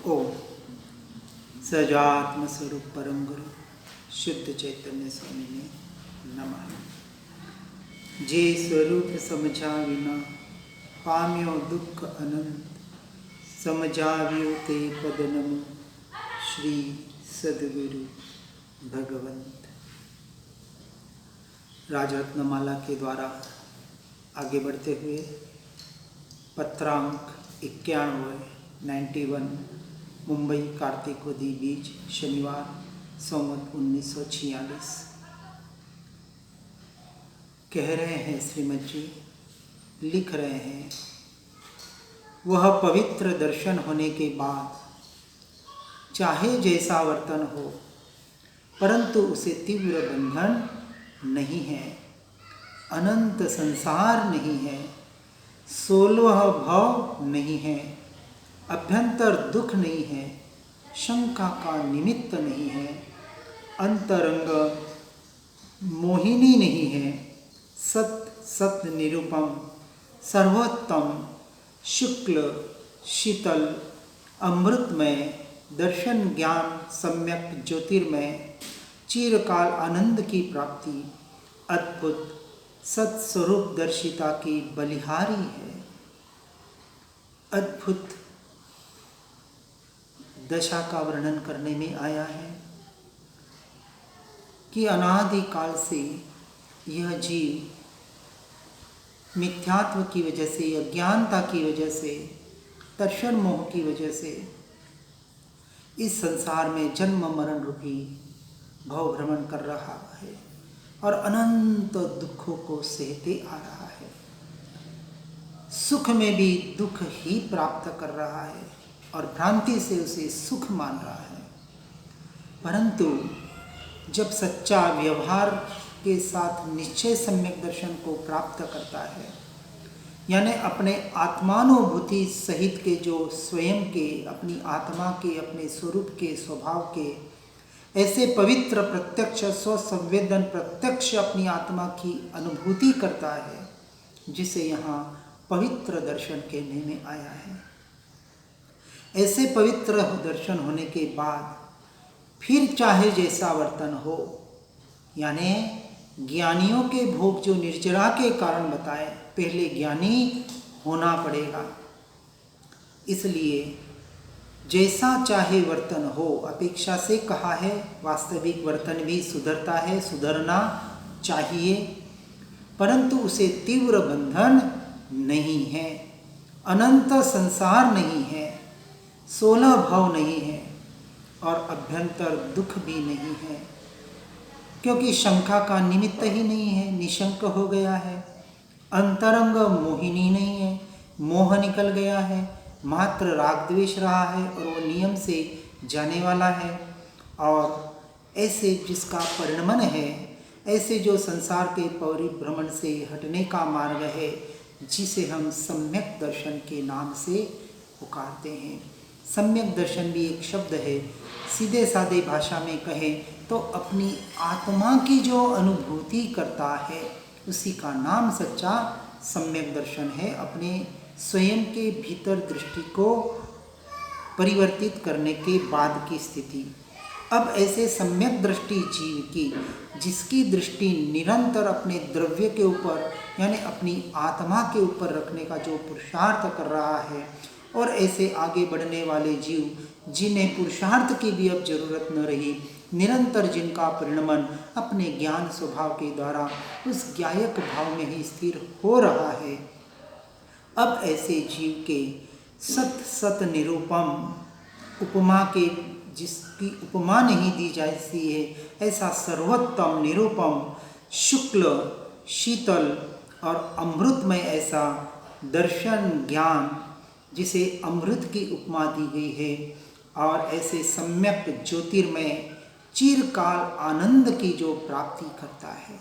ओम सजात्म स्वरूप परम गुरु शुद्ध चैतन्य स्वामी ने नमः। जे स्वरूप समझा विना पाम्यो दुख अनंत, समझाव्यो ते पद नमो श्री सद्गुरु भगवंत। राजरत्नमाला के द्वारा आगे बढ़ते हुए पत्रांक 91 मुंबई कार्तिकवदी बीज शनिवार संवत 1946 कह रहे हैं श्रीमद जी, लिख रहे हैं, वह पवित्र दर्शन होने के बाद चाहे जैसा वर्तन हो परंतु उसे तीव्र बंधन नहीं है, अनंत संसार नहीं है, 16 भव नहीं है, अभ्यंतर दुख नहीं है, शंका का निमित्त नहीं है, अंतरंग मोहिनी नहीं है, सत निरूपम सर्वोत्तम शुक्ल शीतल अमृतमय दर्शन ज्ञान सम्यक ज्योतिर्मय चिरकाल आनंद की प्राप्ति अद्भुत सत्स्वरूप दर्शिता की बलिहारी है। अद्भुत दशा का वर्णन करने में आया है कि अनादि काल से यह जीव मिथ्यात्व की वजह से, अज्ञानता की वजह से, दर्शन मोह की वजह से इस संसार में जन्म मरण रूपी भव भ्रमण कर रहा है और अनंत दुखों को सहते आ रहा है। सुख में भी दुख ही प्राप्त कर रहा है और भ्रांति से उसे सुख मान रहा है। परंतु जब सच्चा व्यवहार के साथ निश्चय सम्यक दर्शन को प्राप्त करता है, यानी अपने आत्मानुभूति सहित के जो स्वयं के, अपनी आत्मा के, अपने स्वरूप के, स्वभाव के ऐसे पवित्र प्रत्यक्ष स्वसंवेदन प्रत्यक्ष अपनी आत्मा की अनुभूति करता है, जिसे यहाँ पवित्र दर्शन कहने में आया है। ऐसे पवित्र दर्शन होने के बाद फिर चाहे जैसा वर्तन हो, यानी ज्ञानियों के भोग जो निर्जरा के कारण बताए, पहले ज्ञानी होना पड़ेगा। इसलिए जैसा चाहे वर्तन हो, अपेक्षा से कहा है, वास्तविक वर्तन भी सुधरता है, सुधरना चाहिए, परंतु उसे तीव्र बंधन नहीं है, अनंत संसार नहीं है, 16 भव नहीं है और अभ्यंतर दुख भी नहीं है, क्योंकि शंका का निमित्त ही नहीं है, निशंक हो गया है। अंतरंग मोहिनी नहीं है, मोह निकल गया है, मात्र राग द्वेष रहा है और वो नियम से जाने वाला है। और ऐसे जिसका परिणमन है, ऐसे जो संसार के परिभ्रमण से हटने का मार्ग है, जिसे हम सम्यक दर्शन के नाम से पुकारते हैं। सम्यक दर्शन भी एक शब्द है, सीधे साधे भाषा में कहें तो अपनी आत्मा की जो अनुभूति करता है उसी का नाम सच्चा सम्यक दर्शन है। अपने स्वयं के भीतर दृष्टि को परिवर्तित करने के बाद की स्थिति। अब ऐसे सम्यक दृष्टि जीव की, जिसकी दृष्टि निरंतर अपने द्रव्य के ऊपर यानी अपनी आत्मा के ऊपर रखने का जो पुरुषार्थ कर रहा है, और ऐसे आगे बढ़ने वाले जीव जिन्हें पुरुषार्थ की भी अब जरूरत न रही, निरंतर जिनका परिणमन अपने ज्ञान स्वभाव के द्वारा उस ज्ञायक भाव में ही स्थिर हो रहा है, अब ऐसे जीव के सत निरूपम उपमा के, जिसकी उपमा नहीं दी जाती है, ऐसा सर्वोत्तम निरूपम शुक्ल शीतल और अमृतमय ऐसा दर्शन ज्ञान, जिसे अमृत की उपमा दी गई है, और ऐसे सम्यक ज्योतिर्मय चिरकाल आनंद की जो प्राप्ति करता है।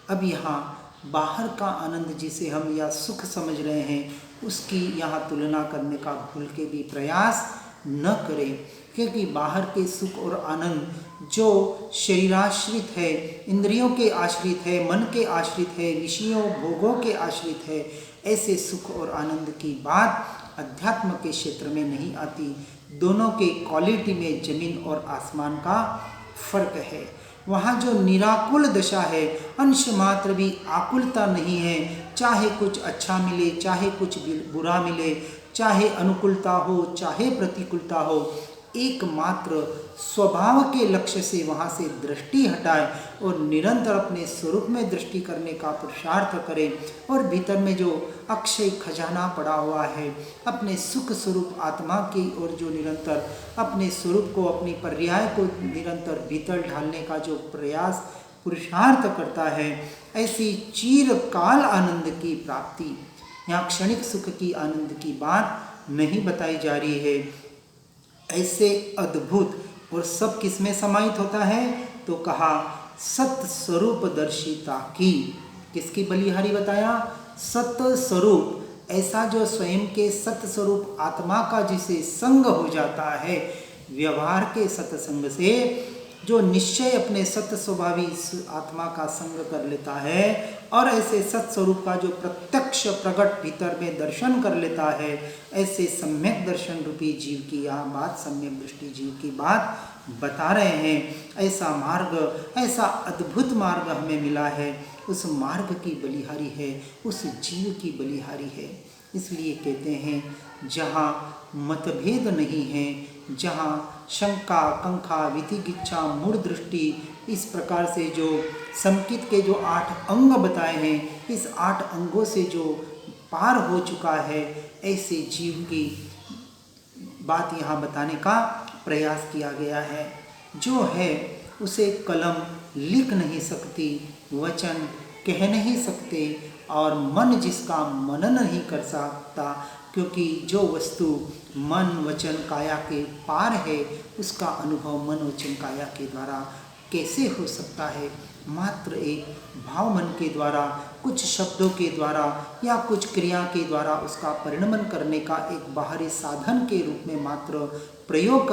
अब यहाँ बाहर का आनंद जिसे हम या सुख समझ रहे हैं, उसकी यहाँ तुलना करने का भूल के भी प्रयास न करें, क्योंकि बाहर के सुख और आनंद जो शरीराश्रित है, इंद्रियों के आश्रित है, मन के आश्रित है, विषयों भोगों के आश्रित है, ऐसे सुख और आनंद की बात अध्यात्म के क्षेत्र में नहीं आती। दोनों के क्वालिटी में जमीन और आसमान का फर्क है। वहाँ जो निराकुल दशा है, अंश मात्र भी आकुलता नहीं है, चाहे कुछ अच्छा मिले चाहे कुछ बुरा मिले, चाहे अनुकूलता हो चाहे प्रतिकूलता हो, एकमात्र स्वभाव के लक्ष्य से वहाँ से दृष्टि हटाए और निरंतर अपने स्वरूप में दृष्टि करने का पुरुषार्थ करे और भीतर में जो अक्षय खजाना पड़ा हुआ है अपने सुख स्वरूप आत्मा की ओर जो निरंतर अपने स्वरूप को, अपनी पर्याय को निरंतर भीतर ढालने का जो प्रयास पुरुषार्थ करता है, ऐसी चिरकाल आनंद की प्राप्ति, यहाँ क्षणिक सुख की आनंद की बात नहीं बताई जा रही है। ऐसे अद्भुत, और सब किस में समाहित होता है, तो कहा सत स्वरूप दर्शिता की। किसकी बलिहारी बताया? सत्य स्वरूप, ऐसा जो स्वयं के सत्य स्वरूप आत्मा का जिसे संग हो जाता है, व्यवहार के सत्संग से जो निश्चय अपने सत्य स्वभावी आत्मा का संग कर लेता है और ऐसे सत्य स्वरूप का जो प्रत्यक्ष प्रकट भीतर में दर्शन कर लेता है, ऐसे सम्यक दर्शन रूपी जीव की यहाँ बात, सम्यक दृष्टि जीव की बात बता रहे हैं। ऐसा मार्ग, ऐसा अद्भुत मार्ग हमें मिला है, उस मार्ग की बलिहारी है, उस जीव की बलिहारी है। इसलिए कहते हैं जहाँ मतभेद नहीं है, जहाँ शंका कंखा विधिगिच्छा मूढ़ दृष्टि, इस प्रकार से जो संकित के जो 8 अंग बताए हैं, इस 8 अंगों से जो पार हो चुका है, ऐसे जीव की बात यहाँ बताने का प्रयास किया गया है। जो है उसे कलम लिख नहीं सकती, वचन कह नहीं सकते और मन जिसका मनन नहीं कर सकता, क्योंकि जो वस्तु मन वचन काया के पार है उसका अनुभव मन वचन काया के द्वारा कैसे हो सकता है। मात्र एक भाव मन के द्वारा, कुछ शब्दों के द्वारा या कुछ क्रिया के द्वारा उसका परिणमन करने का एक बाहरी साधन के रूप में मात्र प्रयोग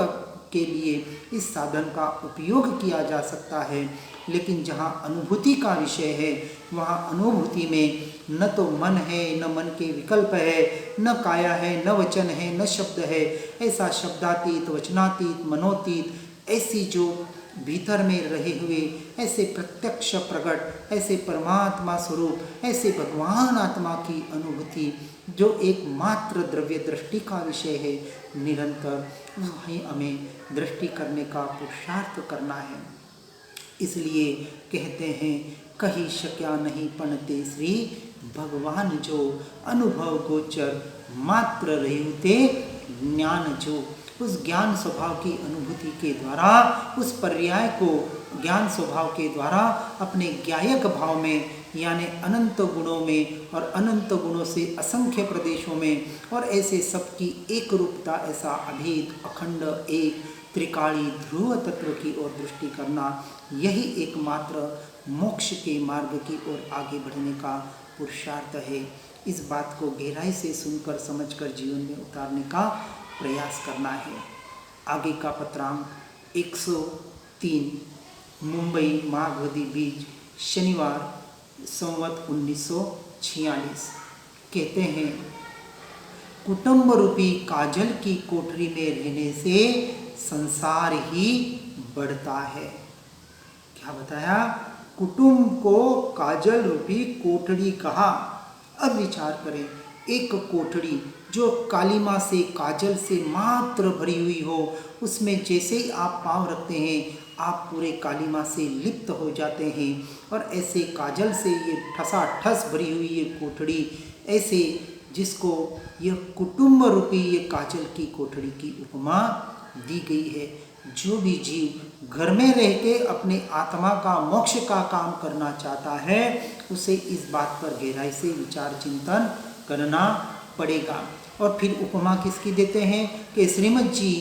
के लिए इस साधन का उपयोग किया जा सकता है। लेकिन जहाँ अनुभूति का विषय है, वहाँ अनुभूति में न तो मन है, न मन के विकल्प है, न काया है, न वचन है, न शब्द है। ऐसा शब्दातीत, वचनातीत, मनोतीत, ऐसी जो भीतर में रहे हुए ऐसे प्रत्यक्ष प्रकट, ऐसे परमात्मा स्वरूप, ऐसे भगवान आत्मा की अनुभूति जो एकमात्र द्रव्य दृष्टि का विषय है, निरंतर वहीं हमें दृष्टि करने का पुरुषार्थ करना है। इसलिए कहते हैं कहीं शक्या नहीं पणते श्री भगवान जो, अनुभव गोचर मात्र रहुते ज्ञान जो। उस ज्ञान स्वभाव की अनुभूति के द्वारा, उस पर्याय को ज्ञान स्वभाव के द्वारा अपने ज्ञायक भाव में, यानी अनंत गुणों में और अनंत गुणों से असंख्य प्रदेशों में और ऐसे सबकी एक रूपता, ऐसा अभेद अखंड एक त्रिकाली ध्रुव तत्व की ओर दृष्टि करना, यही एकमात्र मोक्ष के मार्ग की ओर आगे बढ़ने का पुरुषार्थ है। इस बात को गहराई से सुनकर समझकर जीवन में उतारने का प्रयास करना है। आगे का पत्रांक 103 मुंबई माघवदी बीच शनिवार संवत 1946 कहते हैं कुटुंब रूपी काजल की कोठरी में रहने से संसार ही बढ़ता है। क्या बताया? कुटुंब को काजल रूपी कोठरी कहा। अब विचार करें, एक कोठरी जो कालिमा से, काजल से मात्र भरी हुई हो, उसमें जैसे ही आप पाँव रखते हैं आप पूरे कालिमा से लिप्त हो जाते हैं। और ऐसे काजल से ये ठसाठस भरी हुई ये कोठरी, ऐसे जिसको यह कुटुंब रूपी ये काजल की कोठरी की उपमा दी गई है। जो भी जीव घर में रह के अपने आत्मा का मोक्ष का काम करना चाहता है, उसे इस बात पर गहराई से विचार चिंतन करना पड़ेगा। और फिर उपमा किसकी देते हैं कि श्रीमद जी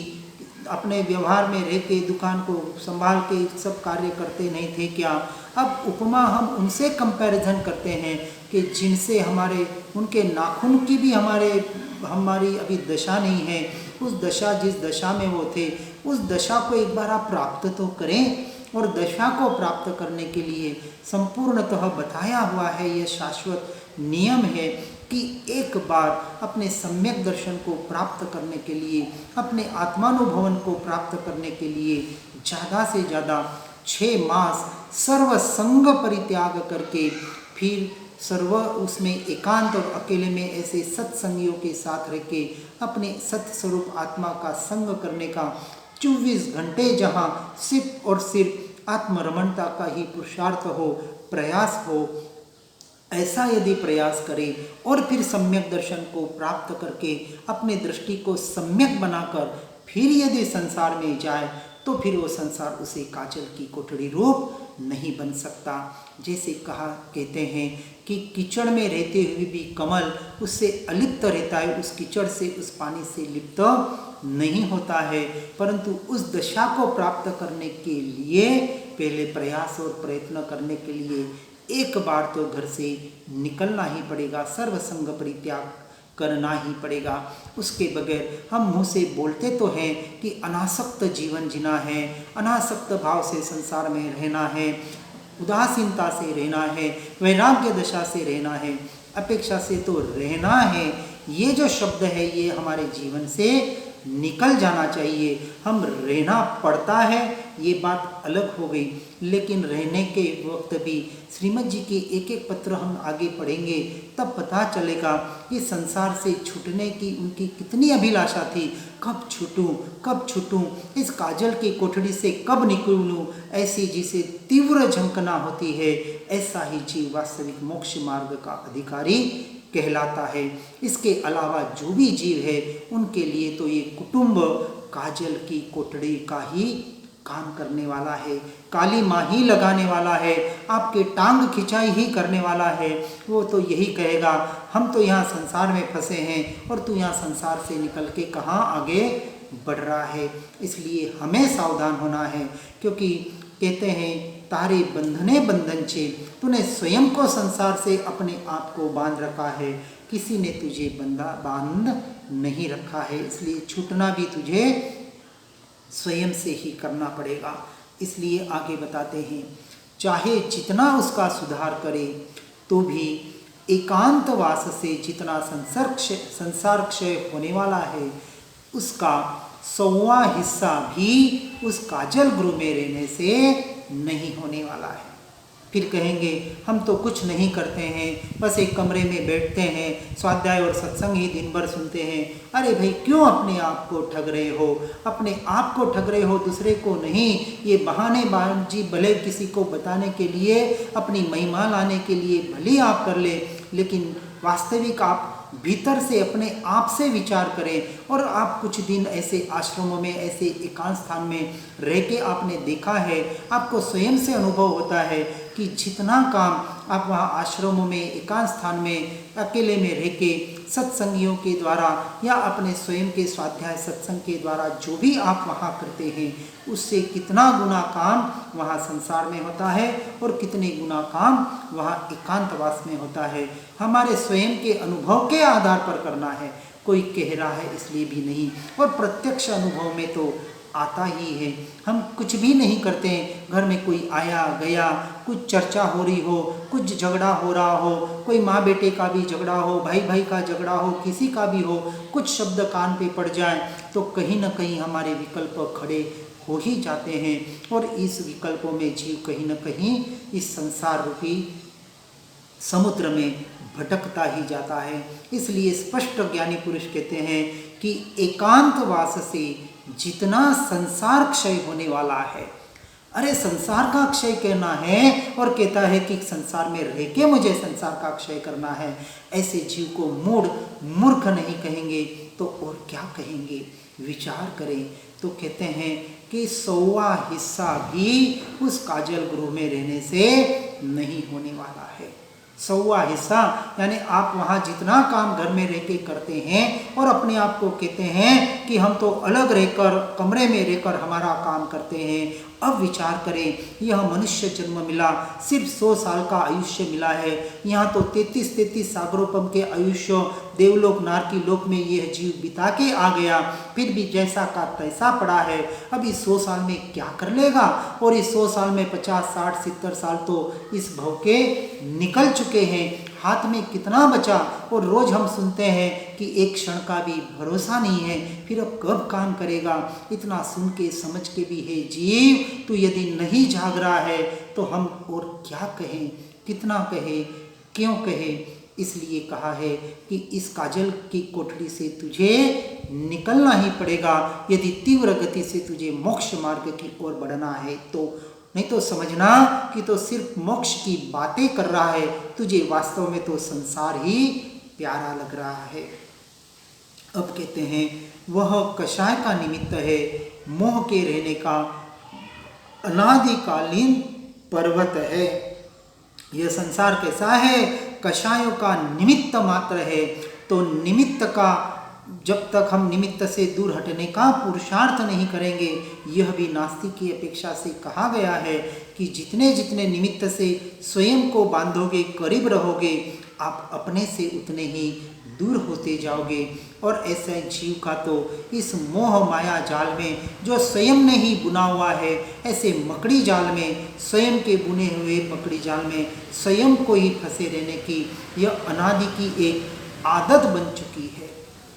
अपने व्यवहार में रह के दुकान को संभाल के सब कार्य करते नहीं थे क्या? अब उपमा हम उनसे कंपैरिजन करते हैं कि जिनसे हमारे, उनके नाखून की भी हमारी अभी दशा नहीं है। उस दशा, जिस दशा में वो थे, उस दशा को एक बार आप प्राप्त तो करें। और दशा को प्राप्त करने के लिए संपूर्णतः बताया हुआ है, यह शाश्वत नियम है कि एक बार अपने सम्यक दर्शन को प्राप्त करने के लिए, अपने आत्मानुभवन को प्राप्त करने के लिए ज़्यादा से ज़्यादा 6 मास सर्व संग परित्याग करके फिर उसमें एकांत और अकेले में ऐसे सत्संगियों के साथ रह के अपने सत्स्वरूप आत्मा का संग करने का 24 घंटे जहाँ सिर्फ और सिर्फ आत्मरमणता का ही पुरुषार्थ हो, प्रयास हो, ऐसा यदि प्रयास करें और फिर सम्यक दर्शन को प्राप्त करके अपने दृष्टि को सम्यक बनाकर फिर यदि संसार में जाए तो फिर वो संसार उसे काजल की कोठड़ी रूप नहीं बन सकता। जैसे कहते हैं कि कीचड़ में रहते हुए भी कमल उससे अलिप्त रहता है, उस कीचड़ से, उस पानी से लिप्त नहीं होता है, परंतु उस दशा को प्राप्त करने के लिए पहले प्रयास और प्रयत्न करने के लिए एक बार तो घर से निकलना ही पड़ेगा, सर्वसंग परित्याग करना ही पड़ेगा। उसके बगैर हम मुँह से बोलते तो हैं कि अनासक्त जीवन जीना है, अनासक्त भाव से संसार में रहना है, उदासीनता से रहना है, वैराग्य दशा से रहना है, अपेक्षा से तो रहना है। ये जो शब्द है ये हमारे जीवन से निकल जाना चाहिए। हम रहना पड़ता है ये बात अलग हो गई, लेकिन रहने के वक्त भी श्रीमद जी के एक एक पत्र हम आगे पढ़ेंगे तब पता चलेगा कि संसार से छूटने की उनकी कितनी अभिलाषा थी। कब छूटूं, कब छूटूं, इस काजल की कोठड़ी से कब निकलूं, ऐसी जिसे तीव्र झंकना होती है ऐसा ही जीव वास्तविक मोक्ष मार्ग का अधिकारी कहलाता है। इसके अलावा जो भी जीव है उनके लिए तो ये कुटुंब काजल की कोठड़ी का ही काम करने वाला है, काली माँ ही लगाने वाला है, आपके टांग खिंचाई ही करने वाला है। वो तो यही कहेगा हम तो यहाँ संसार में फंसे हैं और तू यहाँ संसार से निकल के कहाँ आगे बढ़ रहा है। इसलिए हमें सावधान होना है, क्योंकि कहते हैं तारे बंधने बंधन छे, तूने स्वयं को संसार से अपने आप को बांध रखा है, किसी ने तुझे बांध नहीं रखा है। इसलिए छूटना भी तुझे स्वयं से ही करना पड़ेगा। इसलिए आगे बताते हैं, चाहे जितना उसका सुधार करे तो भी एकांतवास से जितना संसार क्षय होने वाला है उसका 100वां हिस्सा भी उस काजल गृह में रहने से नहीं होने वाला है। फिर कहेंगे हम तो कुछ नहीं करते हैं, बस एक कमरे में बैठते हैं, स्वाध्याय और सत्संग ही दिन भर सुनते हैं। अरे भाई क्यों अपने आप को ठग रहे हो, अपने आप को ठग रहे हो, दूसरे को नहीं। ये बहानेबाजी भले किसी को बताने के लिए, अपनी महिमा लाने के लिए भले आप कर ले, लेकिन वास्तविक आप भीतर से अपने आप से विचार करें। और आप कुछ दिन ऐसे आश्रमों में, ऐसे एकांत स्थान में रह के आपने देखा है, आपको स्वयं से अनुभव होता है कि जितना काम आप वहाँ आश्रमों में, एकांत स्थान में अकेले में रह के सत्संगियों के द्वारा या अपने स्वयं के स्वाध्याय सत्संग के द्वारा जो भी आप वहाँ करते हैं, उससे कितना गुना काम वहाँ संसार में होता है और कितने गुना काम वहाँ एकांतवास में होता है। हमारे स्वयं के अनुभव के आधार पर करना है, कोई कह रहा है इसलिए भी नहीं। और प्रत्यक्ष अनुभव में तो आता ही है। हम कुछ भी नहीं करते हैं, घर में कोई आया गया, कुछ चर्चा हो रही हो, कुछ झगड़ा हो रहा हो, कोई माँ बेटे का भी झगड़ा हो, भाई भाई का झगड़ा हो, किसी का भी हो, कुछ शब्द कान पे पड़ जाए तो कहीं ना कहीं हमारे विकल्प खड़े हो ही जाते हैं। और इस विकल्पों में जीव कहीं ना कहीं इस संसार रूपी समुद्र में भटकता ही जाता है। इसलिए स्पष्ट ज्ञानी पुरुष कहते हैं कि एकांतवास से जितना संसार क्षय होने वाला है, अरे संसार का क्षय करना है और कहता है कि संसार में रह के मुझे संसार का क्षय करना है, ऐसे जीव को मूर्ख नहीं कहेंगे तो और क्या कहेंगे। विचार करें तो कहते हैं कि 100वां हिस्सा भी उस काजल गृह में रहने से नहीं होने वाला है। 100वां हिस्सा यानी आप वहाँ जितना काम घर में रह के करते हैं और अपने आप को कहते हैं कि हम तो अलग रहकर कमरे में रहकर हमारा काम करते हैं। अब विचार करें, यह मनुष्य जन्म मिला, सिर्फ 100 साल का आयुष्य मिला है। यहाँ तो 33 सागरोपम के आयुष्य देवलोक नारकी लोक में यह जीव बिता के आ गया, फिर भी जैसा का तैसा पड़ा है। अब इस 100 साल में क्या कर लेगा। और इस 100 साल में 50, 60, 70 साल तो इस भव के निकल चुके हैं। हाथ में कितना बचा, और रोज हम सुनते हैं कि एक क्षण का भी भरोसा नहीं है, फिर अब कब काम करेगा। इतना सुन के समझ के भी है जीव, तू यदि नहीं जाग रहा है तो हम और क्या कहें, कितना कहे, क्यों कहे। इसलिए कहा है कि इस काजल की कोठरी से तुझे निकलना ही पड़ेगा यदि तीव्र गति से तुझे मोक्ष मार्ग की ओर बढ़ना है तो। नहीं तो समझना कि तो सिर्फ मोक्ष की बातें कर रहा है, तुझे वास्तव में तो संसार ही प्यारा लग रहा है। अब कहते हैं वह कषाय का निमित्त है, मोह के रहने का अनादिकालीन पर्वत है। यह संसार कैसा है, कषायों का निमित्त मात्र है। तो निमित्त का जब तक हम निमित्त से दूर हटने का पुरुषार्थ नहीं करेंगे, यह भी नास्तिक की अपेक्षा से कहा गया है कि जितने जितने निमित्त से स्वयं को बांधोगे, करीब रहोगे, आप अपने से उतने ही दूर होते जाओगे। और ऐसे जीव का तो इस मोह माया जाल में जो स्वयं ने ही बुना हुआ है, ऐसे मकड़ी जाल में, स्वयं के बुने हुए मकड़ी जाल में स्वयं को ही फंसे रहने की यह अनादि की एक आदत बन चुकी है।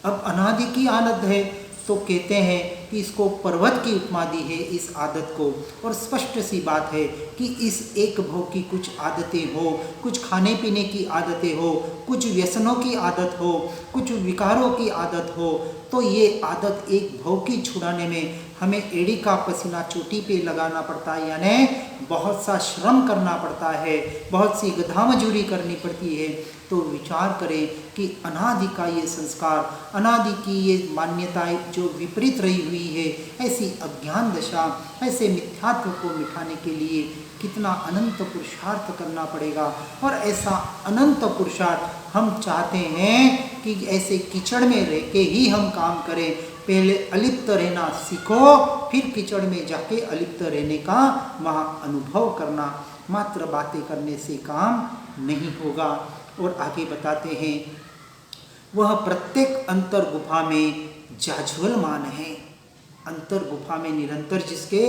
अब अनादि की आदत है तो कहते हैं कि इसको पर्वत की उपमा दी है इस आदत को। और स्पष्ट सी बात है कि इस एक भोग की कुछ आदतें हो, कुछ खाने पीने की आदतें हो, कुछ व्यसनों की आदत हो, कुछ विकारों की आदत हो, तो ये आदत एक भोग की छुड़ाने में हमें एड़ी का पसीना चोटी पे लगाना पड़ता है, यानी बहुत सा श्रम करना पड़ता है, बहुत सी गधा मजूरी करनी पड़ती है। तो विचार करें कि अनादि का ये संस्कार, अनादि की ये मान्यताएं जो विपरीत रही हुई है, ऐसी अज्ञान दशा, ऐसे मिथ्यात्व को मिटाने के लिए कितना अनंत पुरुषार्थ करना पड़ेगा। और ऐसा अनंत पुरुषार्थ हम चाहते हैं कि ऐसे कीचड़ में रह के ही हम काम करें। पहले अलिप्त रहना सीखो, फिर कीचड़ में जाके अलिप्त रहने का वहाँ अनुभव करना। मात्र बातें करने से काम नहीं होगा। और आगे बताते हैं वह प्रत्येक अंतर गुफा में जाज्वलमान है। अंतर गुफा में निरंतर जिसके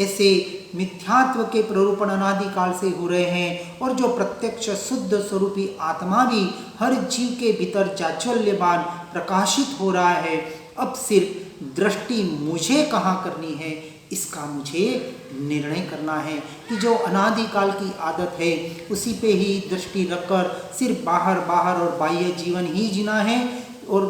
ऐसे मिथ्यात्व के प्ररूपण अनादिकाल से हो रहे हैं, और जो प्रत्यक्ष शुद्ध स्वरूपी आत्मा भी हर जीव के भीतर जाज्वल्यमान प्रकाशित हो रहा है। अब सिर्फ दृष्टि मुझे कहाँ करनी है, इसका मुझे निर्णय करना है कि जो अनादिकाल की आदत है उसी पे ही दृष्टि रखकर सिर्फ बाहर बाहर और बाह्य जीवन ही जीना है। और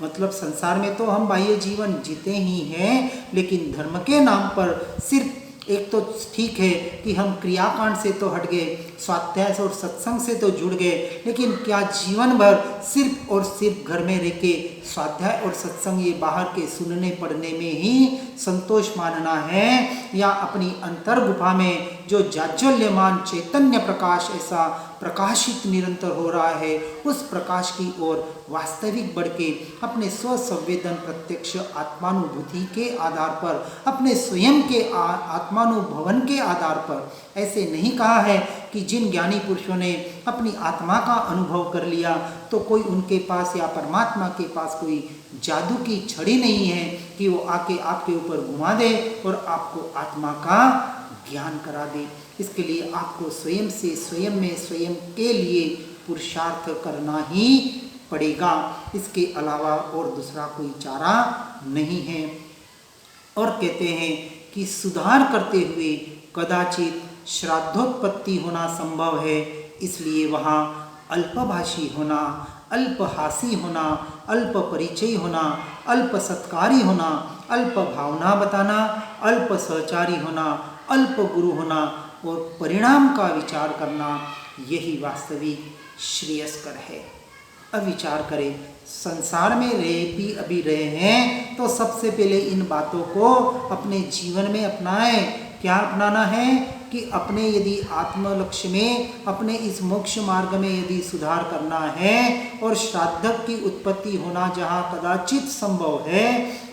मतलब संसार में तो हम बाह्य जीवन जीते ही हैं, लेकिन धर्म के नाम पर सिर्फ एक तो ठीक है कि हम क्रियाकांड से तो हट गए, स्वाध्याय और सत्संग से तो जुड़ गए, लेकिन क्या जीवन भर सिर्फ और सिर्फ घर में रह के स्वाध्याय और सत्संग ये बाहर के सुनने पढ़ने में ही संतोष मानना है, या अपनी अंतर गुफा में जो जाज्वल्यमान चैतन्य प्रकाश ऐसा प्रकाशित निरंतर हो रहा है, उस प्रकाश की ओर वास्तविक बढ़ के अपने स्व संवेदन प्रत्यक्ष आत्मानुभूति के आधार पर, अपने स्वयं के आत्मानुभवन के आधार पर। ऐसे नहीं कहा है कि जिन ज्ञानी पुरुषों ने अपनी आत्मा का अनुभव कर लिया तो कोई उनके पास या परमात्मा के पास कोई जादू की छड़ी नहीं है कि वो आके आपके ऊपर घुमा दे और आपको आत्मा का ज्ञान करा दे। इसके लिए आपको स्वयं से, स्वयं में, स्वयं के लिए पुरुषार्थ करना ही पड़ेगा। इसके अलावा और दूसरा कोई चारा नहीं है। और कहते हैं कि सुधार करते हुए कदाचित श्राद्धोत्पत्ति होना संभव है, इसलिए वहाँ अल्पभाषी होना, अल्पहासी होना, अल्प परिचय होना, अल्प सत्कारी होना, अल्प भावना बताना, अल्प सहचारी होना, अल्प गुरु होना और परिणाम का विचार करना, यही वास्तविक श्रेयस्कर है। अब विचार करें, संसार में भी अभी रहे हैं तो सबसे पहले इन बातों को अपने जीवन में अपनाएं। क्या अपनाना है कि अपने यदि आत्म लक्ष्य में, अपने इस मोक्ष मार्ग में यदि सुधार करना है और श्राद्धक की उत्पत्ति होना जहाँ कदाचित संभव है,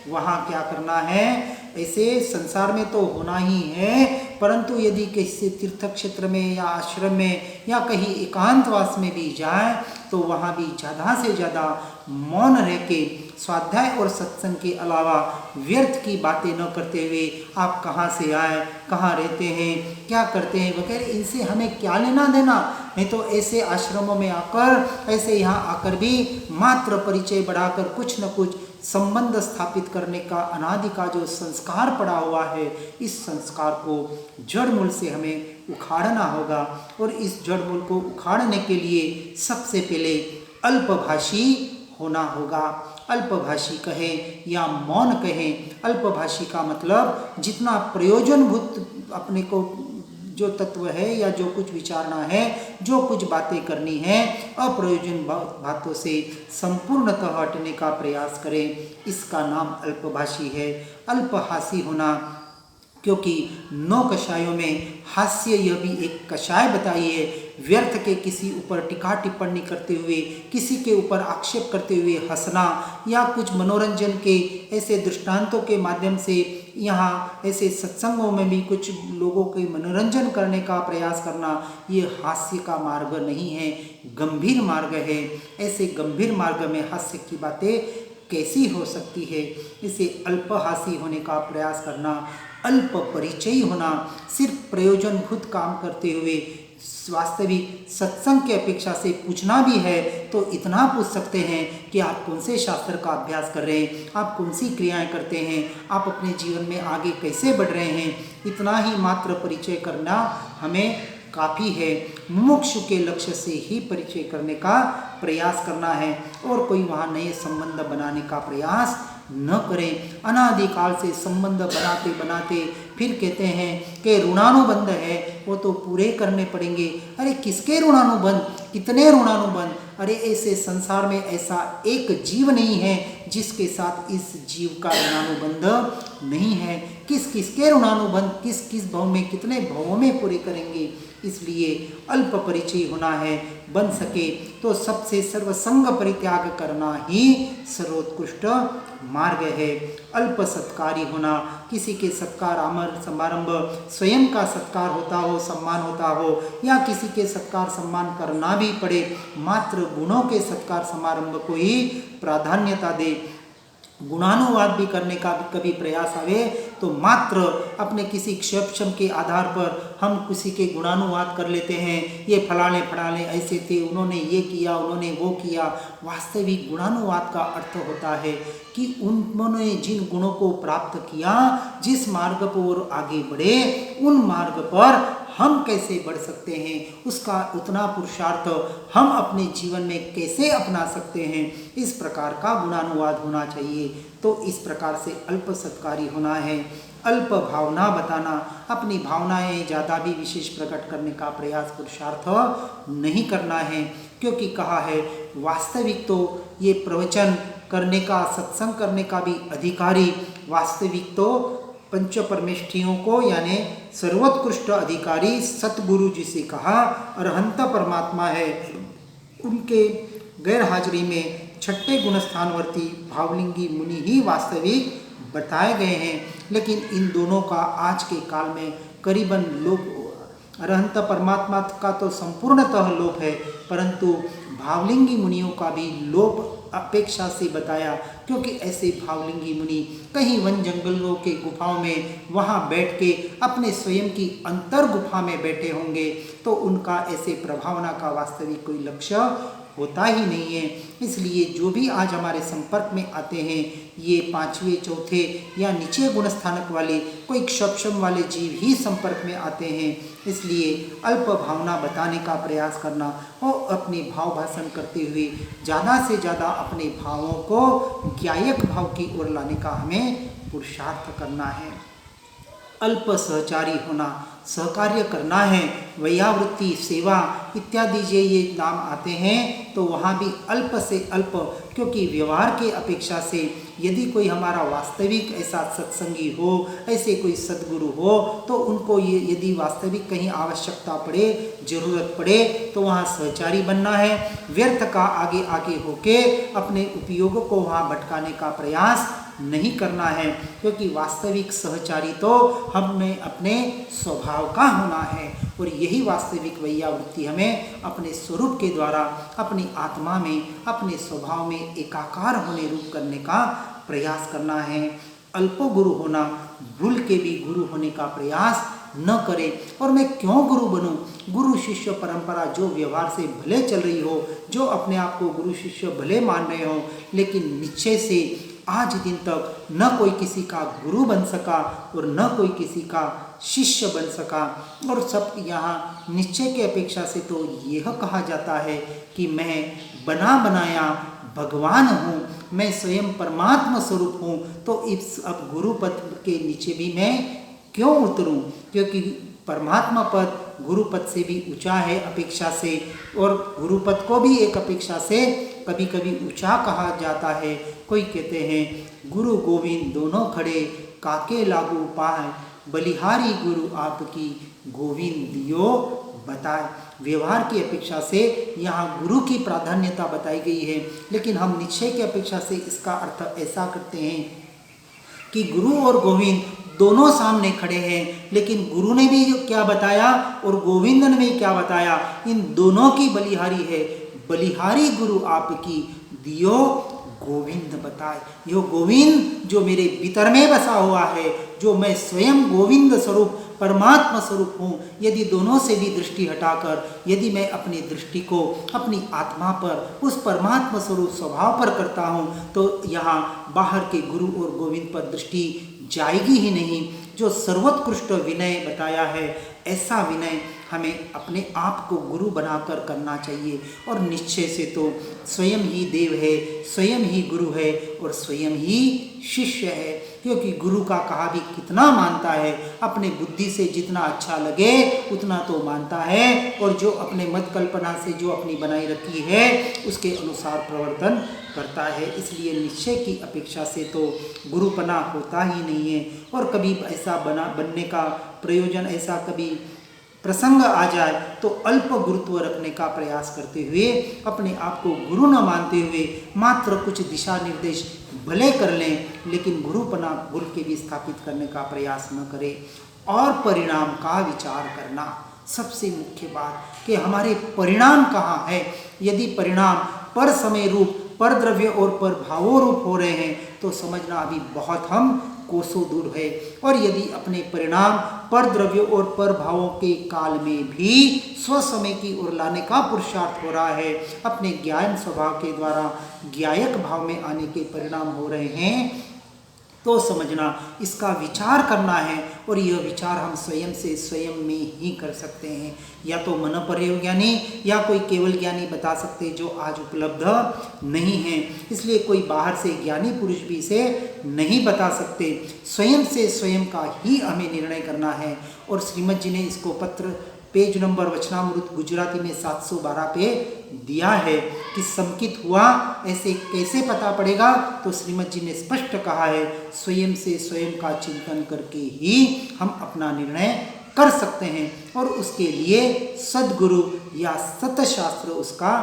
वहाँ क्या करना है। ऐसे संसार में तो होना ही है, परंतु यदि किसी तीर्थ क्षेत्र में या आश्रम में या कहीं एकांतवास में भी जाए तो वहाँ भी ज़्यादा से ज़्यादा मौन रह के स्वाध्याय और सत्संग के अलावा व्यर्थ की बातें न करते हुए आप कहाँ से आए, कहाँ रहते हैं, क्या करते हैं वगैरह, इनसे हमें क्या लेना देना। नहीं तो ऐसे आश्रमों में आकर, ऐसे यहाँ आकर भी मात्र परिचय बढ़ाकर कुछ न कुछ संबंध स्थापित करने का अनादि का जो संस्कार पड़ा हुआ है, इस संस्कार को जड़ मूल से हमें उखाड़ना होगा। और इस जड़ मूल को उखाड़ने के लिए सबसे पहले अल्पभाषी होना होगा। अल्पभाषी कहें या मौन कहें, अल्पभाषी का मतलब जितना प्रयोजनभूत अपने को जो तत्व है या जो कुछ विचारना है, जो कुछ बातें करनी है, अप्रयोजन बातों से संपूर्णतः हटने का प्रयास करें, इसका नाम अल्पभाषी है। अल्पहासी होना, क्योंकि 9 कषायों में हास्य यह भी एक कषाय बताई है। व्यर्थ के किसी ऊपर टीका टिप्पणी करते हुए, किसी के ऊपर आक्षेप करते हुए हंसना, या कुछ मनोरंजन के ऐसे दृष्टांतों के माध्यम से यहाँ ऐसे सत्संगों में भी कुछ लोगों के मनोरंजन करने का प्रयास करना, ये हास्य का मार्ग नहीं है, गंभीर मार्ग है। ऐसे गंभीर मार्ग में हास्य की बातें कैसी हो सकती है? इसे अल्पहासी होने का प्रयास करना, अल्प परिचयी होना, सिर्फ प्रयोजनभूत काम करते हुए वास्तविक सत्संग की अपेक्षा से पूछना भी है तो इतना पूछ सकते हैं कि आप कौन से शास्त्र का अभ्यास कर रहे हैं, आप कौन सी क्रियाएं करते हैं, आप अपने जीवन में आगे कैसे बढ़ रहे हैं, इतना ही मात्र परिचय करना हमें काफ़ी है। मोक्ष के लक्ष्य से ही परिचय करने का प्रयास करना है और कोई वहाँ नए संबंध बनाने का प्रयास न करें। अनादिकाल से संबंध बनाते बनाते फिर कहते हैं कि ऋणानुबंध है वो तो पूरे करने पड़ेंगे। अरे किसके ऋणानुबंध, कितने ऋणानुबंध? अरे ऐसे संसार में ऐसा एक जीव नहीं है जिसके साथ इस जीव का ऋणानुबंध नहीं है। किस किसके ऋणानुबंध, किस किस भाव में, कितने भावों में पूरे करेंगे? इसलिए अल्प परिचय होना है। बन सके तो सबसे सर्वसंग परित्याग करना ही सर्वोत्कृष्ट मार्ग है। अल्प सत्कारी होना, किसी के सत्कार आमर समारंभ स्वयं का सत्कार होता हो, सम्मान होता हो, या किसी के सत्कार सम्मान करना भी पड़े, मात्र गुणों के सत्कार समारंभ को ही प्राधान्यता दे। गुणानुवाद भी करने का कभी प्रयास आवे तो मात्र अपने किसी क्षम के आधार पर हम किसी के गुणानुवाद कर लेते हैं, ये फलाने फलाने ऐसे थे, उन्होंने ये किया, उन्होंने वो किया। वास्तविक गुणानुवाद का अर्थ होता है कि उन्होंने जिन गुणों को प्राप्त किया, जिस मार्ग पर आगे बढ़े, उन मार्ग पर हम कैसे बढ़ सकते हैं, उसका उतना पुरुषार्थ हम अपने जीवन में कैसे अपना सकते हैं, इस प्रकार का गुणानुवाद होना चाहिए। तो इस प्रकार से अल्प सत्कारी होना है। अल्प भावना बताना, अपनी भावनाएं ज़्यादा भी विशेष प्रकट करने का प्रयास पुरुषार्थ नहीं करना है, क्योंकि कहा है वास्तविक तो ये प्रवचन करने का, सत्संग करने का भी अधिकारी वास्तविक तो पंच परमेष्ठियों को यानी सर्वोत्कृष्ट अधिकारी सतगुरु जिसे कहा अरहंत परमात्मा है, उनके गैर हाजिरी में छठे गुणस्थानवर्ती भावलिंगी मुनि ही वास्तविक बताए गए हैं। लेकिन इन दोनों का आज के काल में करीबन लोप, अरहंत परमात्मा का तो संपूर्णतः लोप है, परंतु भावलिंगी मुनियों का भी लोप अपेक्षा से बताया, क्योंकि ऐसे भावलिंगी मुनि कहीं वन जंगलों के गुफाओं में वहाँ बैठ के अपने स्वयं की अंतर गुफा में बैठे होंगे, तो उनका ऐसे प्रभावना का वास्तविक कोई लक्ष्य होता ही नहीं है। इसलिए जो भी आज हमारे संपर्क में आते हैं, ये पांचवें, चौथे या नीचे गुणस्थानक वाले कोई क्षम वाले जीव ही संपर्क में आते हैं। इसलिए अल्प भावना बताने का प्रयास करना और अपने भाव भाषण करते हुए ज़्यादा से ज़्यादा अपने भावों को ज्ञायक भाव की ओर लाने का हमें पुरुषार्थ करना है। अल्प सहचारी होना, सहकार्य करना है, वैयावृत्ति, सेवा इत्यादि ये नाम आते हैं, तो वहाँ भी अल्प से अल्प, क्योंकि व्यवहार के अपेक्षा से यदि कोई हमारा वास्तविक ऐसा सत्संगी हो, ऐसे कोई सद्गुरु हो, तो उनको ये यदि वास्तविक कहीं आवश्यकता पड़े, जरूरत पड़े, तो वहाँ सहचारी बनना है। व्यर्थ का आगे आगे होके अपने उपयोग को वहाँ भटकाने का प्रयास नहीं करना है, क्योंकि वास्तविक सहचारी तो हमें अपने स्वभाव का होना है। और यही वास्तविक वैयावृत्ति हमें अपने स्वरूप के द्वारा अपनी आत्मा में, अपने स्वभाव में एकाकार होने रूप करने का प्रयास करना है। अल्प गुरु होना, भूल के भी गुरु होने का प्रयास न करें। और मैं क्यों गुरु बनूं? गुरु शिष्य परंपरा जो व्यवहार से भले चल रही हो, जो अपने आप को गुरु शिष्य भले मान रहे हो, लेकिन निश्चय से आज दिन तक न कोई किसी का गुरु बन सका और न कोई किसी का शिष्य बन सका। और सब यहाँ निश्चय की अपेक्षा से तो यह कहा जाता है कि मैं बना बनाया भगवान हूँ, मैं स्वयं परमात्मा स्वरूप हूँ। तो इस अब गुरु पद के नीचे भी मैं क्यों उतरूं? क्योंकि परमात्मा पद गुरु पद से भी ऊंचा है अपेक्षा से, और गुरु पद को भी एक अपेक्षा से कभी कभी ऊंचा कहा जाता है। कोई कहते हैं गुरु गोविंद दोनों खड़े, काके लागू पाए, बलिहारी गुरु आपकी गोविंद दियो बताए। व्यवहार की अपेक्षा से यहाँ गुरु की प्राधान्यता बताई गई है, लेकिन हम निश्चय की अपेक्षा से इसका अर्थ ऐसा करते हैं कि गुरु और गोविंद दोनों सामने खड़े हैं, लेकिन गुरु ने भी क्या बताया और गोविंद ने भी क्या बताया, इन दोनों की बलिहारी है। बलिहारी गुरु आपकी दियो गोविंद बताए। यो गोविंद जो मेरे भीतर में बसा हुआ है, जो मैं स्वयं गोविंद स्वरूप परमात्मा स्वरूप हूँ, यदि दोनों से भी दृष्टि हटाकर यदि मैं अपनी दृष्टि को अपनी आत्मा पर, उस परमात्मा स्वरूप स्वभाव पर करता हूँ, तो यहाँ बाहर के गुरु और गोविंद पर दृष्टि जाएगी ही नहीं। जो सर्वोत्कृष्ट विनय बताया है, ऐसा विनय हमें अपने आप को गुरु बनाकर करना चाहिए। और निश्चय से तो स्वयं ही देव है, स्वयं ही गुरु है और स्वयं ही शिष्य है। क्योंकि गुरु का कहा भी कितना मानता है, अपने बुद्धि से जितना अच्छा लगे उतना तो मानता है, और जो अपने मत कल्पना से जो अपनी बनाई रखी है उसके अनुसार प्रवर्तन करता है। इसलिए निश्चय की अपेक्षा से तो गुरुपना होता ही नहीं है। और कभी ऐसा बनने का प्रयोजन, ऐसा कभी प्रसंग आ जाए तो अल्प गुरुत्व रखने का प्रयास करते हुए, अपने आप को गुरु न मानते हुए मात्र कुछ दिशा निर्देश भले कर लें, लेकिन गुरुपना भूल के भी स्थापित करने का प्रयास न करें। और परिणाम का विचार करना सबसे मुख्य बात, कि हमारे परिणाम कहाँ है। यदि परिणाम पर समय रूप, पर द्रव्य और पर भावों रूप हो रहे हैं, तो समझना अभी बहुत हम कोसों दूर है। और यदि अपने परिणाम पर द्रव्य और पर भावों के काल में भी स्वसमय की ओर लाने का पुरुषार्थ हो रहा है, अपने ज्ञान स्वभाव के द्वारा ज्ञायक भाव में आने के परिणाम हो रहे हैं, तो समझना इसका विचार करना है। और यह विचार हम स्वयं से स्वयं में ही कर सकते हैं। या तो मनोपर्य ज्ञानी या कोई केवल ज्ञानी बता सकते, जो आज उपलब्ध नहीं है। इसलिए कोई बाहर से ज्ञानी पुरुष भी इसे नहीं बता सकते। स्वयं से स्वयं का ही हमें निर्णय करना है। और श्रीमद जी ने इसको पत्र पेज नंबर वचनामृत गुजराती में 712 पे दिया है कि संकित हुआ ऐसे कैसे पता पड़ेगा। तो श्रीमद जी ने स्पष्ट कहा है, स्वयं से स्वयं का चिंतन करके ही हम अपना निर्णय कर सकते हैं। और उसके लिए सद्गुरु या सतशास्त्र उसका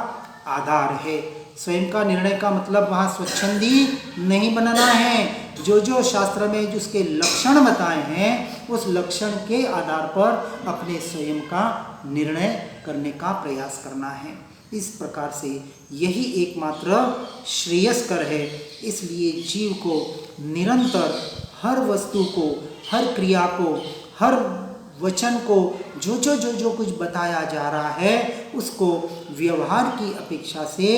आधार है। स्वयं का निर्णय का मतलब वहाँ स्वच्छंदी नहीं बनना है। जो शास्त्र में जिसके लक्षण बताए हैं, उस लक्षण के आधार पर अपने स्वयं का निर्णय करने का प्रयास करना है। इस प्रकार से यही एकमात्र श्रेयस्कर है। इसलिए जीव को निरंतर हर वस्तु को, हर क्रिया को, हर वचन को, जो कुछ बताया जा रहा है, उसको व्यवहार की अपेक्षा से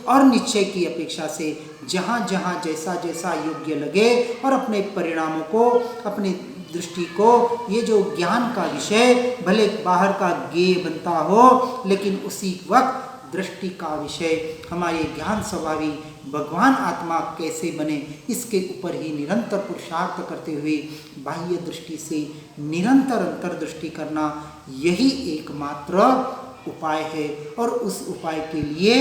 और निश्चय की अपेक्षा से जहाँ जहाँ जैसा जैसा योग्य लगे, और अपने परिणामों को, अपने दृष्टि को, ये जो ज्ञान का विषय भले बाहर का ज्ञेय बनता हो, लेकिन उसी वक्त दृष्टि का विषय हमारे ज्ञान स्वभावी भगवान आत्मा कैसे बने, इसके ऊपर ही निरंतर पुरुषार्थ करते हुए बाह्य दृष्टि से निरंतर अंतर्दृष्टि करना, यही एकमात्र उपाय है। और उस उपाय के लिए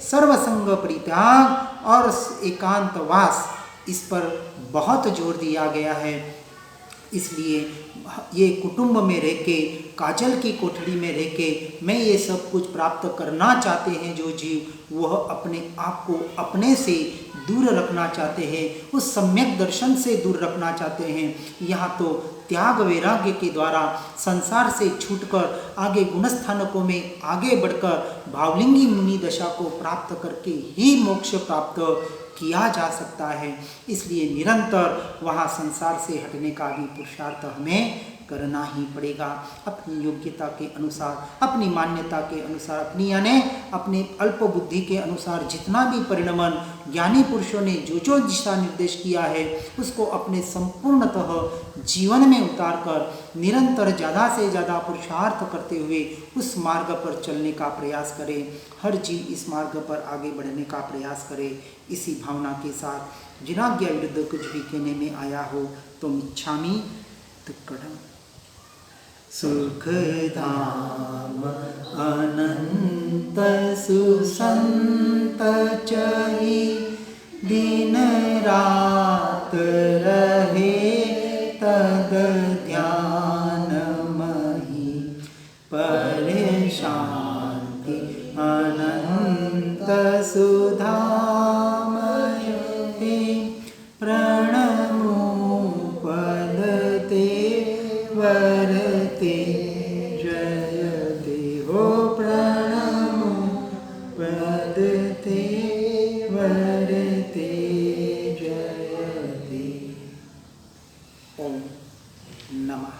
सर्वसंग परित्याग और एकांतवास, इस पर बहुत जोर दिया गया है। इसलिए ये कुटुंब में रह के, काजल की कोठरी में रह के मैं ये सब कुछ प्राप्त करना चाहते हैं जो जीव, वह अपने आप को अपने से दूर रखना चाहते हैं, उस सम्यक दर्शन से दूर रखना चाहते हैं। यहाँ तो त्याग वैराग्य के द्वारा संसार से छूटकर आगे गुणस्थानकों में आगे बढ़कर भावलिंगी मुनि दशा को प्राप्त करके ही मोक्ष प्राप्त किया जा सकता है। इसलिए निरंतर वहाँ संसार से हटने का भी पुरुषार्थ हमें करना ही पड़ेगा। अपनी योग्यता के अनुसार, अपनी मान्यता के अनुसार, अपनी यानी अपने अल्प बुद्धि के अनुसार जितना भी परिणमन ज्ञानी पुरुषों ने जो जो दिशा निर्देश किया है उसको अपने संपूर्णतः जीवन में उतार कर निरंतर ज़्यादा से ज़्यादा पुरुषार्थ करते हुए उस मार्ग पर चलने का प्रयास करें। हर जीव इस मार्ग पर आगे बढ़ने का प्रयास करे। इसी भावना के साथ जिनाज्ञा विरुद्ध कुछ भी कहने में आया हो तो मिच्छामि दुक्कडम। सुख धाम अनंत सुसंत चहि, दिन रात रहे तद ध्यान मही, पर शांति अनंत सुधामय प्रणमो पदते वरते जयते हो, प्रणमो पदते वरते जयते। ओम नमः।